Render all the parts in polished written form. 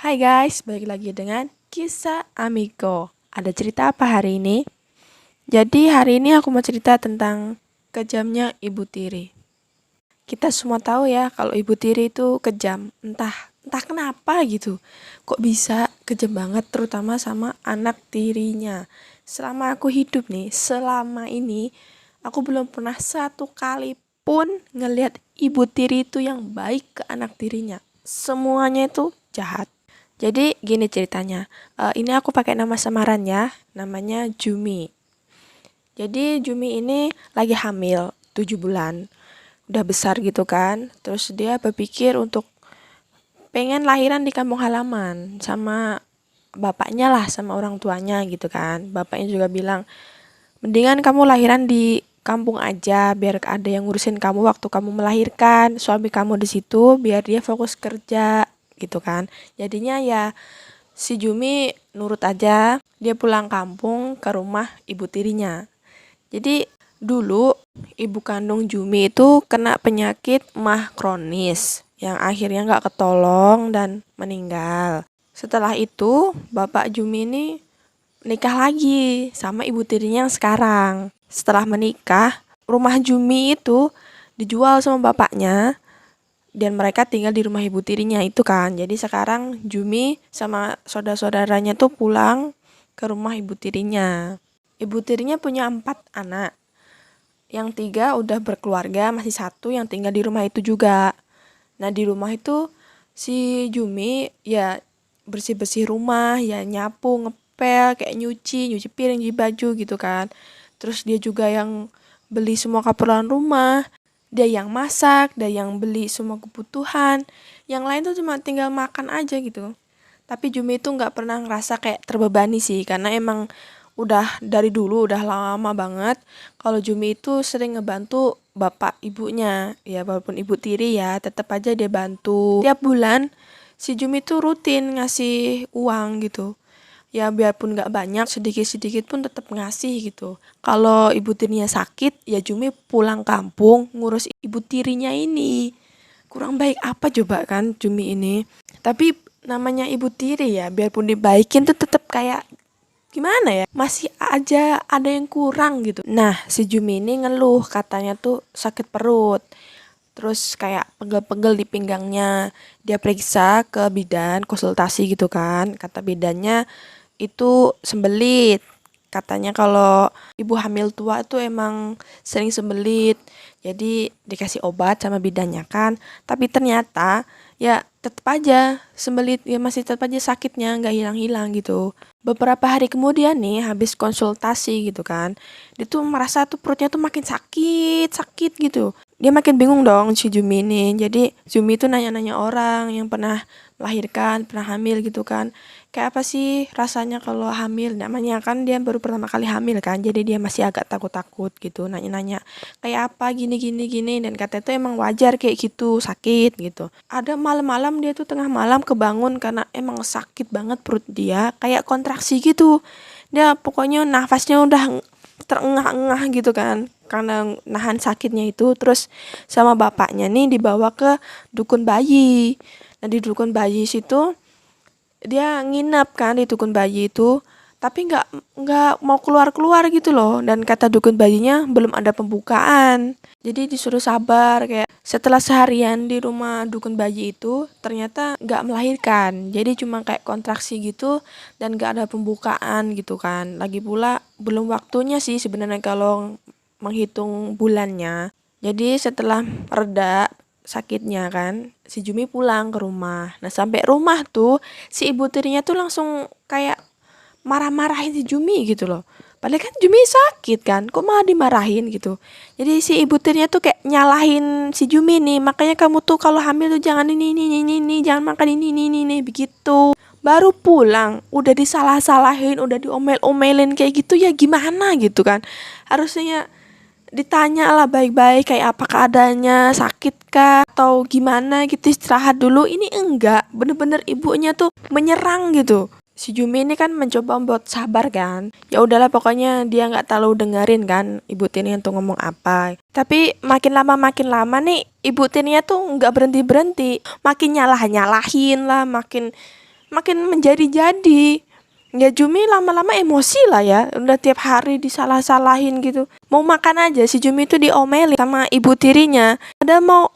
Hai guys, balik lagi dengan kisah Amigo. Ada cerita apa hari ini? Jadi hari ini aku mau cerita tentang kejamnya ibu tiri. Kita semua tahu ya kalau ibu tiri itu kejam, entah kenapa gitu. Kok bisa kejam banget terutama sama anak tirinya. Selama aku hidup nih, selama ini aku belum pernah satu kali pun ngelihat ibu tiri itu yang baik ke anak tirinya. Semuanya itu jahat. Jadi gini ceritanya, ini aku pakai nama samaran ya, namanya Jumi. Jadi Jumi ini lagi hamil 7 bulan, udah besar gitu kan. Terus dia berpikir untuk pengen lahiran di kampung halaman sama bapaknya lah, sama orang tuanya gitu kan. Bapaknya juga bilang, mendingan kamu lahiran di kampung aja biar ada yang ngurusin kamu waktu kamu melahirkan, suami kamu di situ biar dia fokus kerja gitu kan. Jadinya ya si Jumi nurut aja, dia pulang kampung ke rumah ibu tirinya. Jadi dulu ibu kandung Jumi itu kena penyakit mah kronis yang akhirnya nggak ketolong dan meninggal. Setelah itu bapak Jumi ini nikah lagi sama ibu tirinya yang sekarang. Setelah menikah, rumah Jumi itu dijual sama bapaknya dan mereka tinggal di rumah ibu tirinya itu kan. Jadi sekarang Jumi sama saudara-saudaranya tuh pulang ke rumah ibu tirinya. Ibu tirinya punya 4 anak. Yang 3 udah berkeluarga, masih 1 yang tinggal di rumah itu juga. Nah di rumah itu si Jumi ya bersih-bersih rumah, ya nyapu, ngepel, kayak nyuci piring, nyuci baju gitu kan. Terus dia juga yang beli semua keperluan rumah, dia yang masak, dia yang beli semua kebutuhan. Yang lain tuh cuma tinggal makan aja gitu. Tapi Jumi itu nggak pernah ngerasa kayak terbebani sih, karena emang udah dari dulu udah lama banget kalau Jumi itu sering ngebantu bapak ibunya. Ya walaupun ibu tiri ya, tetap aja dia bantu. Tiap bulan si Jumi tuh rutin ngasih uang gitu. Ya biarpun nggak banyak, sedikit-sedikit pun tetap ngasih gitu. Kalau ibu tirinya sakit, ya Jumi pulang kampung ngurus ibu tirinya ini. Kurang baik apa coba kan Jumi ini. Tapi namanya ibu tiri ya, biarpun dibaikin tuh tetap kayak gimana ya, masih aja ada yang kurang gitu. Nah si Jumi ini ngeluh katanya tuh sakit perut, terus kayak pegel-pegel di pinggangnya. Dia periksa ke bidan, konsultasi gitu kan, kata bidannya itu sembelit. Katanya kalau ibu hamil tua itu emang sering sembelit, jadi dikasih obat sama bidannya kan. Tapi ternyata ya tetap aja sembelit, ya masih tetap aja sakitnya nggak hilang-hilang gitu. Beberapa hari kemudian nih habis konsultasi gitu kan, dia tuh merasa tuh perutnya tuh makin sakit sakit gitu. Dia makin bingung dong si Jumi ini. Jadi Jumi tuh nanya-nanya orang yang pernah melahirkan, pernah hamil gitu kan, kayak apa sih rasanya kalau hamil. Namanya kan dia baru pertama kali hamil kan, jadi dia masih agak takut-takut gitu, nanya-nanya kayak apa gini gini gini. Dan katanya tuh emang wajar kayak gitu, sakit gitu. Ada malam-malam dia tuh tengah malam kebangun karena emang sakit banget perut dia, kayak kontraksi gitu. Dia pokoknya nafasnya udah terengah-engah gitu kan karena nahan sakitnya itu. Terus sama bapaknya nih dibawa ke dukun bayi. Nah di dukun bayi situ dia nginep kan di dukun bayi itu, tapi nggak mau keluar gitu loh. Dan kata dukun bayinya belum ada pembukaan, jadi disuruh sabar. Kayak setelah seharian di rumah dukun bayi itu ternyata nggak melahirkan, jadi cuma kayak kontraksi gitu dan nggak ada pembukaan gitu kan. Lagi pula belum waktunya sih sebenarnya kalau menghitung bulannya. Jadi setelah reda sakitnya kan, si Jumi pulang ke rumah. Nah sampai rumah tuh si ibu tirinya tuh langsung kayak marah-marahin si Jumi gitu loh. Padahal kan Jumi sakit kan, kok malah dimarahin gitu. Jadi si ibu tirinya tuh kayak nyalahin si Jumi nih, makanya kamu tuh kalau hamil tuh jangan ini, jangan makan ini begitu. Baru pulang udah disalah-salahin, udah diomel-omelin kayak gitu, ya gimana gitu kan. Harusnya ditanya lah baik-baik kayak apa keadaannya, sakit kah atau gimana gitu, istirahat dulu. Ini enggak, bener-bener ibunya tuh menyerang gitu. Si Jumi ini kan mencoba buat sabar kan, ya udahlah pokoknya dia nggak terlalu dengerin kan ibu tirinya tuh ngomong apa. Tapi makin lama nih ibu tirinya tuh nggak berhenti berhenti, makin nyalahin lah, makin makin menjadi-jadi. Ya Jumi lama-lama emosi lah ya, udah tiap hari disalah-salahin gitu. Mau makan aja si Jumi itu diomelin sama ibu tirinya. Ada mau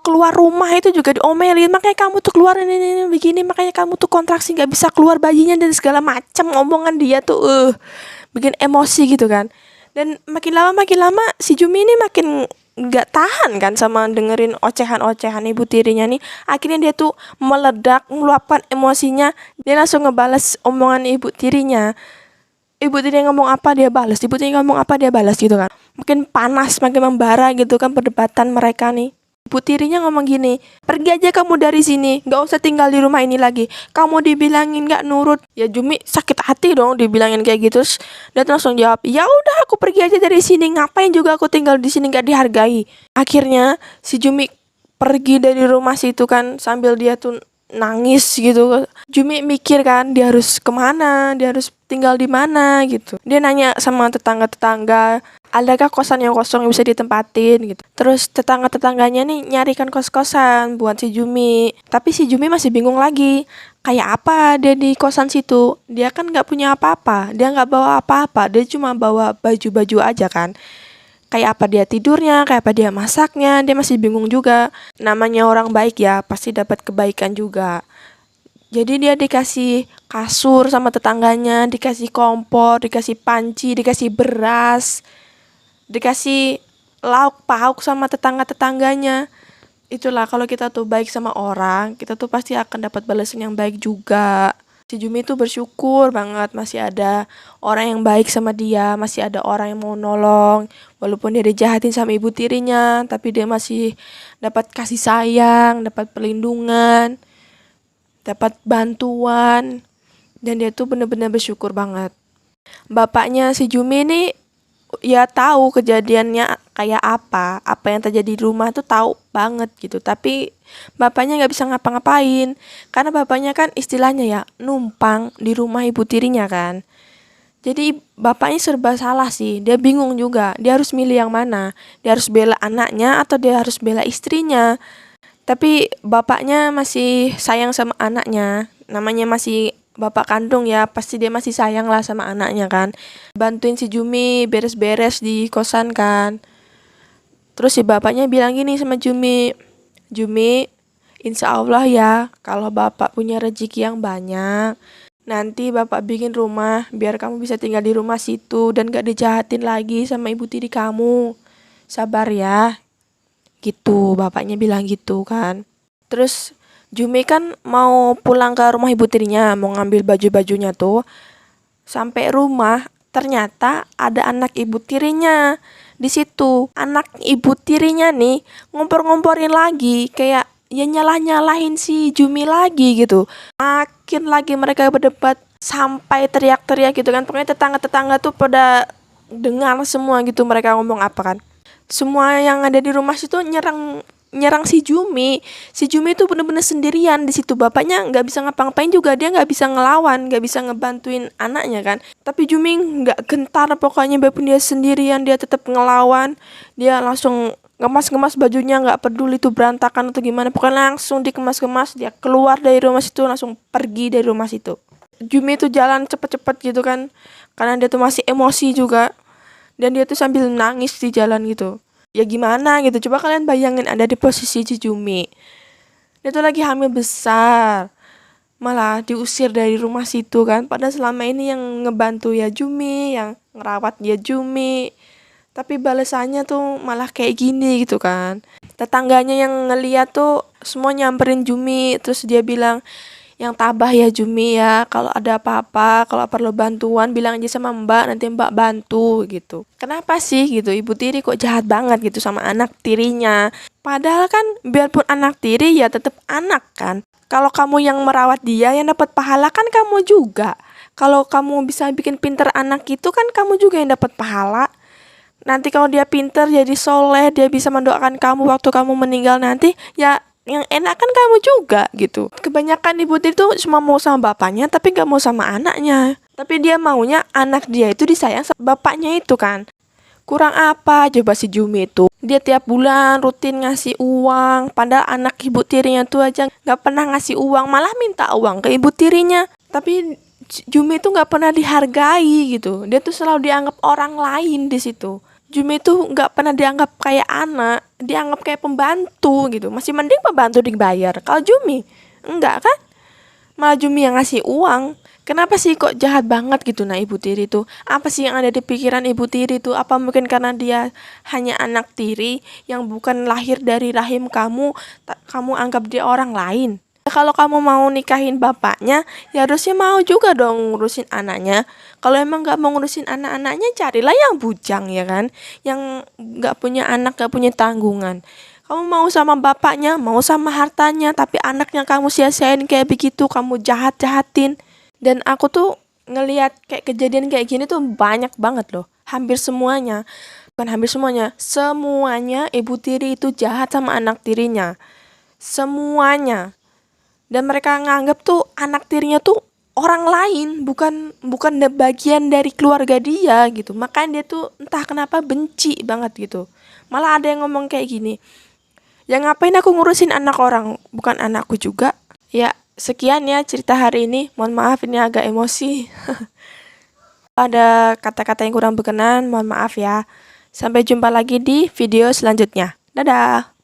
keluar rumah itu juga diomelin, makanya kamu tuh keluar ini begini, makanya kamu tuh kontraksi nggak bisa keluar bayinya dan segala macam omongan dia tuh bikin emosi gitu kan. Dan makin lama si Jumi ini makin nggak tahan kan sama dengerin ocehan-ocehan ibu tirinya nih. Akhirnya dia tuh meledak, meluapkan emosinya. Dia langsung ngebales omongan ibu tirinya. Ibu tirinya ngomong apa dia balas, ibu tirinya ngomong apa dia balas gitu kan. Makin panas, makin membara gitu kan perdebatan mereka nih. Ibu tirinya ngomong gini, pergi aja kamu dari sini, gak usah tinggal di rumah ini lagi. Kamu dibilangin gak nurut. Ya Jumi sakit hati dong dibilangin kayak gitu. Terus dia langsung jawab, ya udah aku pergi aja dari sini. Ngapain juga aku tinggal di sini gak dihargai. Akhirnya si Jumi pergi dari rumah situ kan sambil dia tuh nangis gitu. Jumi mikir kan dia harus kemana, dia harus tinggal di mana gitu. Dia nanya sama tetangga-tetangga, adakah kosan yang kosong yang bisa ditempatin gitu. Terus tetangga-tetangganya nih nyarikan kos-kosan buat si Jumi. Tapi si Jumi masih bingung lagi. Kayak apa dia di kosan situ? Dia kan nggak punya apa-apa. Dia nggak bawa apa-apa. Dia cuma bawa baju-baju aja kan. Kayak apa dia tidurnya, kayak apa dia masaknya, dia masih bingung juga. Namanya orang baik ya, pasti dapat kebaikan juga. Jadi dia dikasih kasur sama tetangganya, dikasih kompor, dikasih panci, dikasih beras, dikasih lauk pauk sama tetangga-tetangganya. Itulah kalau kita tuh baik sama orang, kita tuh pasti akan dapat balasan yang baik juga. Si Jumi tuh bersyukur banget masih ada orang yang baik sama dia, masih ada orang yang mau nolong. Walaupun dia dijahatin sama ibu tirinya, tapi dia masih dapat kasih sayang, dapat perlindungan, dapat bantuan. Dan dia tuh bener-bener bersyukur banget. Bapaknya si Jumi ini ya tahu kejadiannya kayak apa yang terjadi di rumah tuh tahu banget gitu, tapi bapaknya nggak bisa ngapa-ngapain karena bapaknya kan istilahnya ya numpang di rumah ibu tirinya kan. Jadi bapaknya serba salah sih, dia bingung juga, dia harus milih yang mana, dia harus bela anaknya atau dia harus bela istrinya. Tapi bapaknya masih sayang sama anaknya, namanya masih bapak kandung ya, pasti dia masih sayang lah sama anaknya kan. Bantuin si Jumi beres-beres di kosan kan. Terus si bapaknya bilang gini sama Jumi, Jumi, insya Allah ya, kalau bapak punya rezeki yang banyak, nanti bapak bikin rumah biar kamu bisa tinggal di rumah situ dan gak dijahatin lagi sama ibu tiri kamu. Sabar ya, gitu bapaknya bilang gitu kan. Terus Jumi kan mau pulang ke rumah ibu tirinya, mau ngambil baju-bajunya tuh. Sampai rumah, ternyata ada anak ibu tirinya di situ. Anak ibu tirinya nih ngompor-ngomporin lagi, kayak ya nyalah-nyalahin si Jumi lagi gitu. Makin lagi mereka berdebat sampai teriak-teriak gitu kan. Pokoknya tetangga-tetangga tuh pada dengar semua gitu mereka ngomong apa kan. Semua yang ada di rumah situ nyerang si Jumi. Si Jumi tuh bener-bener sendirian di situ, bapaknya nggak bisa ngapa-ngapain juga, dia nggak bisa ngelawan, nggak bisa ngebantuin anaknya kan. Tapi Jumi nggak gentar, pokoknya walaupun dia sendirian dia tetap ngelawan. Dia langsung ngemas-ngemas bajunya, nggak peduli itu berantakan atau gimana, pokoknya langsung dikemas-kemas, dia keluar dari rumah situ, langsung pergi dari rumah situ. Jumi tuh jalan cepet-cepet gitu kan, karena dia tuh masih emosi juga, dan dia tuh sambil nangis di jalan gitu. Ya gimana gitu, coba kalian bayangin ada di posisi Jumi, dia tuh lagi hamil besar, malah diusir dari rumah situ kan. Padahal selama ini yang ngebantu ya Jumi, yang ngerawat ya Jumi, tapi balasannya tuh malah kayak gini gitu kan. Tetangganya yang ngeliat tuh semua nyamperin Jumi, terus dia bilang, yang tabah ya Jumi ya, kalau ada apa-apa, kalau perlu bantuan bilang aja sama mbak, nanti mbak bantu gitu. Kenapa sih gitu ibu tiri kok jahat banget gitu sama anak tirinya? Padahal kan biarpun anak tiri ya tetap anak kan. Kalau kamu yang merawat dia, yang dapat pahala kan kamu juga. Kalau kamu bisa bikin pinter anak itu kan kamu juga yang dapat pahala. Nanti kalau dia pinter, jadi soleh, dia bisa mendoakan kamu waktu kamu meninggal nanti, ya yang enak kan kamu juga gitu. Kebanyakan ibu tiri tuh cuma mau sama bapaknya tapi gak mau sama anaknya. Tapi dia maunya anak dia itu disayang sama bapaknya itu kan. Kurang apa coba si Jumi itu? Dia tiap bulan rutin ngasih uang, padahal anak ibu tirinya tuh aja nggak pernah ngasih uang, malah minta uang ke ibu tirinya. Tapi Jumi itu nggak pernah dihargai gitu. Dia tuh selalu dianggap orang lain di situ. Jumi itu nggak pernah dianggap kayak anak, dianggap kayak pembantu gitu. Masih mending pembantu dibayar. Kalau Jumi enggak kan? Malah Jumi yang ngasih uang. Kenapa sih kok jahat banget gitu nah ibu tiri tuh? Apa sih yang ada di pikiran ibu tiri tuh? Apa mungkin karena dia hanya anak tiri yang bukan lahir dari rahim kamu, kamu anggap dia orang lain? Kalau kamu mau nikahin bapaknya, ya harusnya mau juga dong ngurusin anaknya. Kalau emang gak mau ngurusin anak-anaknya, carilah yang bujang ya kan, yang gak punya anak, gak punya tanggungan. Kamu mau sama bapaknya, mau sama hartanya, tapi anaknya kamu sia-siain kayak begitu, kamu jahat-jahatin. Dan aku tuh ngelihat kayak kejadian kayak gini tuh banyak banget loh. Hampir semuanya, bukan hampir semuanya, semuanya ibu tiri itu jahat sama anak tirinya. Semuanya. Dan mereka nganggap tuh anak tirinya tuh orang lain, bukan bagian dari keluarga dia gitu. Makanya dia tuh entah kenapa benci banget gitu. Malah ada yang ngomong kayak gini, ya ngapain aku ngurusin anak orang, bukan anakku juga. Ya sekian ya cerita hari ini, mohon maaf ini agak emosi. Ada kata-kata yang kurang berkenan, mohon maaf ya. Sampai jumpa lagi di video selanjutnya. Dadah.